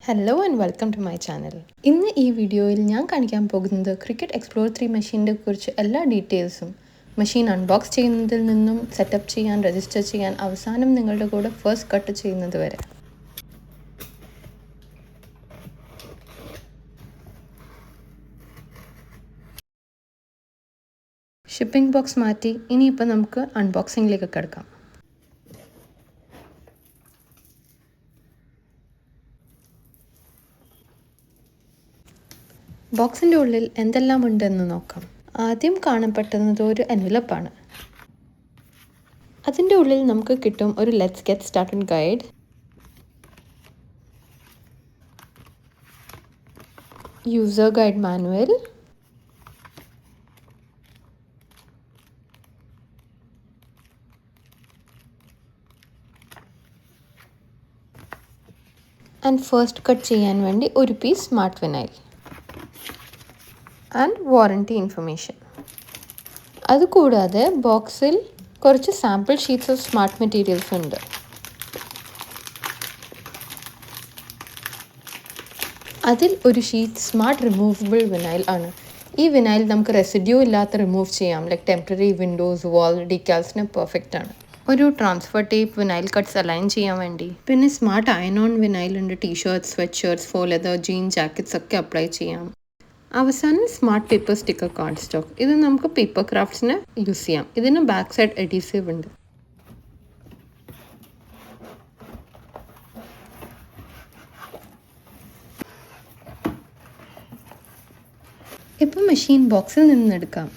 Hello and welcome to my channel. ഇന്ന് ഈ വീഡിയോയിൽ ഞാൻ കാണിക്കാൻ പോകുന്നത് ക്രിക്കറ്റ് എക്സ്പ്ലോർ 3 മെഷീൻ്റെ കുറിച്ച് എല്ലാ ഡീറ്റെയിൽസും, മെഷീൻ അൺബോക്സ് ചെയ്യുന്നതിൽ നിന്നും സെറ്റപ്പ് ചെയ്യാൻ, രജിസ്റ്റർ ചെയ്യാൻ, അവസാനം നിങ്ങളുടെ കൂടെ ഫസ്റ്റ് കട്ട് ചെയ്യുന്നത് വരെ. ഷിപ്പിംഗ് ബോക്സ് മാറ്റി ഇനിയിപ്പോൾ നമുക്ക് അൺബോക്സിങ്ങിലേക്ക് കിടക്കാം. ബോക്സിൻ്റെ ഉള്ളിൽ എന്തെല്ലാം ഉണ്ടെന്ന് നോക്കാം. ആദ്യം കാണപ്പെടുന്നത് ഒരു എൻവലപ്പാണ്. അതിൻ്റെ ഉള്ളിൽ നമുക്ക് കിട്ടും ഒരു let's get started guide, user guide manual, and first cut ചെയ്യാൻ വേണ്ടി ഒരു piece smart vinyl and warranty information. അതുകൂടാതെ ബോക്സിൽ കുറച്ച് sample sheets of smart materials ഉണ്ട്. അതിൽ ഒരു ഷീറ്റ് സ്മാർട്ട് റിമൂവബിൾ വിനൈൽ ആണ്. ഈ വിനൈൽ നമുക്ക് റെസിഡ്യൂ ഇല്ലാത്ത റിമൂവ് ചെയ്യാം, ലൈക്ക് ടെമ്പററി വിൻഡോസ്, വാൾ ഡീക്കാൽസിന് പെർഫെക്റ്റ് ആണ്. ഒരു transfer tape vinyl cuts align ചെയ്യാൻ വേണ്ടി. പിന്നെ സ്മാർട്ട് അയൺ ഓൺ വിനൈൽ ഉണ്ട്. ടീഷർട്ട്സ്, സ്വെറ്റ് ഷർട്ട്സ്, ഫോർ ലെതർ, ജീൻ ജാക്കറ്റ്സ് ഒക്കെ അപ്ലൈ ചെയ്യാം. അവസാനം smart paper sticker card stock. ഇത് നമുക്ക് പേപ്പർ ക്രാഫ്റ്റ്സിന് യൂസ് ചെയ്യാം. ഇതിന് ബാക്ക് സൈഡ് എഡീസീവ് ഉണ്ട്. ഇപ്പം മെഷീൻ ബോക്സിൽ നിന്നെടുക്കാം.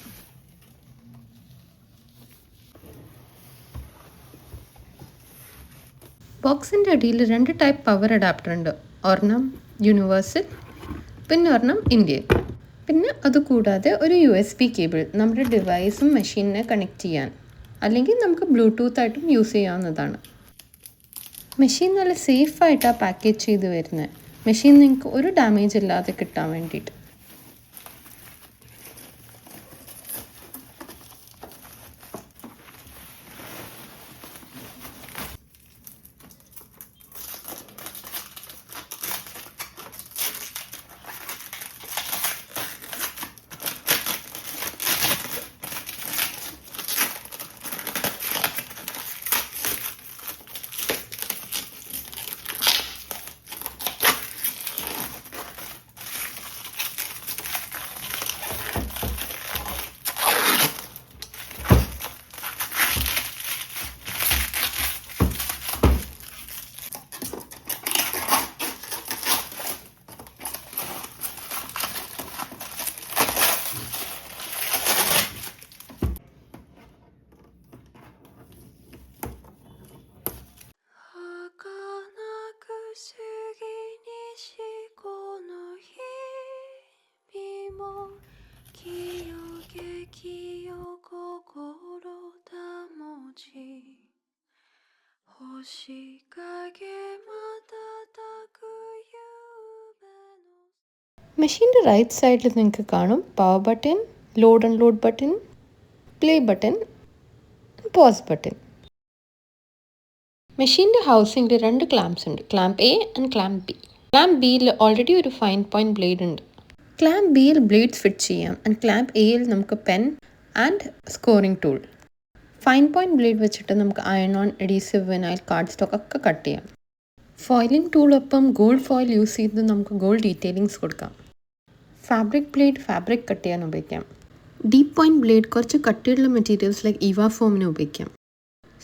ബോക്സിൻ്റെ അടിയിൽ 2 ടൈപ്പ് പവർ അഡാപ്റ്റർ ഉണ്ട്. ഒരെണ്ണം യൂണിവേഴ്സൽ, പിന്നെ ഒരെണ്ണം ഇന്ത്യൻ. പിന്നെ അതുകൂടാതെ ഒരു USB കേബിൾ നമ്മുടെ ഡിവൈസും മെഷീനിനെ കണക്ട് ചെയ്യാൻ, അല്ലെങ്കിൽ നമുക്ക് ബ്ലൂടൂത്ത് ആയിട്ടും യൂസ് ചെയ്യാവുന്നതാണ്. മെഷീൻ നല്ല സേഫായിട്ടാണ് പാക്കേജ് ചെയ്ത് വരുന്നത്. മെഷീൻ നിങ്ങൾക്ക് ഒരു ഡാമേജ് ഇല്ലാതെ കിട്ടാൻ വേണ്ടിയിട്ട്. മെഷീൻ്റെ റൈറ്റ് സൈഡിൽ നിങ്ങൾക്ക് കാണും power button, load unload button, play button, pause button. മെഷീൻ്റെ ഹൗസിങ്ങിൽ 2 ക്ലാംപ്സ് ഉണ്ട്. Clamp A and clamp B. Clamp Bയിൽ ഓൾറെഡി ഒരു ഫൈൻ പോയിന്റ് ബ്ലേഡ് ഉണ്ട്. ക്ലാമ്പ് Bയിൽ ബ്ലേഡ്സ് ഫിറ്റ് ചെയ്യാം. ആൻഡ് ക്ലാമ്പ് Aയിൽ നമുക്ക് pen and scoring tool. Fine point blade വെച്ചിട്ട് നമുക്ക് iron on, adhesive, vinyl, card stock ഒക്കെ കട്ട് ചെയ്യാം. ഫോയിലിംഗ് ടൂളൊപ്പം ഗോൾഡ് ഫോയിൽ യൂസ് ചെയ്ത് നമുക്ക് ഗോൾഡ് ഡീറ്റെയിലിങ്സ് കൊടുക്കാം. ഫാബ്രിക് ബ്ലേഡ് ഫാബ്രിക് കട്ട് ചെയ്യാൻ ഉപയോഗിക്കാം. ഡീപ്പ് പോയിന്റ് ബ്ലേഡ് കുറച്ച് കട്ടിയുള്ള മെറ്റീരിയൽസ് ലൈക്ക് ഈവ ഫോമിന് ഉപയോഗിക്കാം.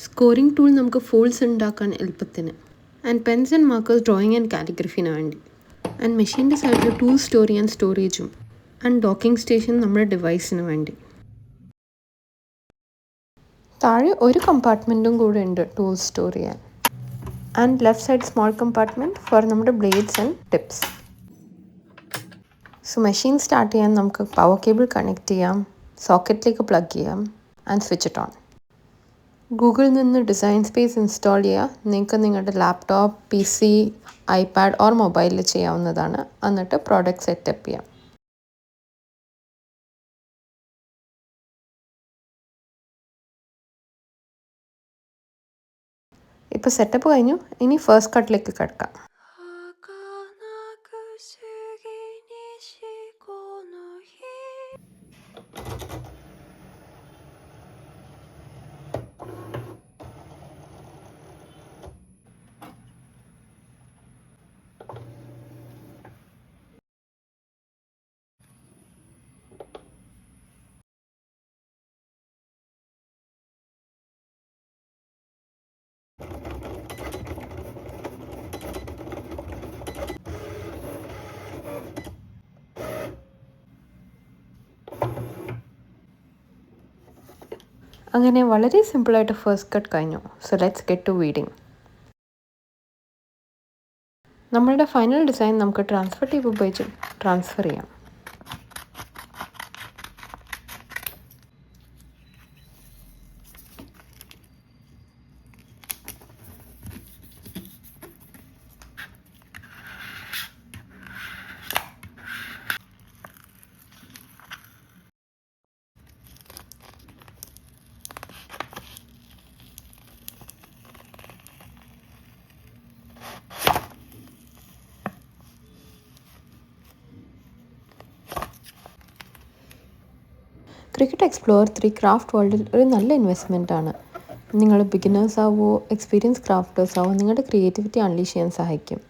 സ്കോറിംഗ് ടൂൾ നമുക്ക് ഫോൾഡ്സ് ഉണ്ടാക്കാൻ എളുപ്പത്തിന്. And pens and markers drawing and കാലിഗ്രഫിന് വേണ്ടി. ആൻഡ് മെഷീൻ്റെ സൈഡിൽ ടൂൾ സ്റ്റോർ ചെയ്യാൻ സ്റ്റോറേജും. ആൻഡ് ഡോക്കിംഗ് സ്റ്റേഷൻ നമ്മുടെ ഡിവൈസിന് വേണ്ടി. താഴെ ഒരു കമ്പാർട്ട്മെൻറ്റും കൂടെ ഉണ്ട് ടൂൾ സ്റ്റോർ ചെയ്യാൻ. And left side small compartment for നമ്മുടെ blades and tips. So machine start ചെയ്യാൻ നമുക്ക് പവർ കേബിൾ കണക്ട് ചെയ്യാം, സോക്കറ്റിലേക്ക് പ്ലഗ് ചെയ്യാം ആൻഡ് സ്വിച്ച് ഇറ്റ് ഓൺ. ഗൂഗിളിൽ നിന്ന് ഡിസൈൻ സ്പേസ് ഇൻസ്റ്റാൾ ചെയ്യുക. നിങ്ങൾക്ക് നിങ്ങളുടെ ലാപ്ടോപ്പ്, PC, iPad ഓർ മൊബൈലിൽ ചെയ്യാവുന്നതാണ്. എന്നിട്ട് പ്രോഡക്റ്റ് സെറ്റപ്പ് ചെയ്യാം. ഇപ്പോൾ സെറ്റപ്പ് കഴിഞ്ഞു. ഇനി ഫസ്റ്റ് കട്ടിലേക്ക് കിടക്കാം. അങ്ങനെ വളരെ സിമ്പിളായിട്ട് ഫസ്റ്റ് കട്ട് കഴിഞ്ഞു. So let's get to weeding. നമ്മളുടെ ഫൈനൽ ഡിസൈൻ നമുക്ക് ട്രാൻസ്ഫർ ടേപ്പ് ഉപയോഗിച്ച് ട്രാൻസ്ഫർ ചെയ്യാം. ക്രിക്കറ്റ് എക്സ്പ്ലോർ 3 ക്രാഫ്റ്റ് വേൾഡിൽ ഒരു നല്ല ഇൻവെസ്റ്റ്മെൻ്റ് ആണ്. നിങ്ങൾ ബിഗിനേഴ്സ് ആവോ എക്സ്പീരിയൻസ് ക്രാഫ്റ്റേഴ്സ് ആവോ, നിങ്ങളുടെ ക്രിയേറ്റിവിറ്റി അൺലീഷ് ചെയ്യാൻ സഹായിക്കും.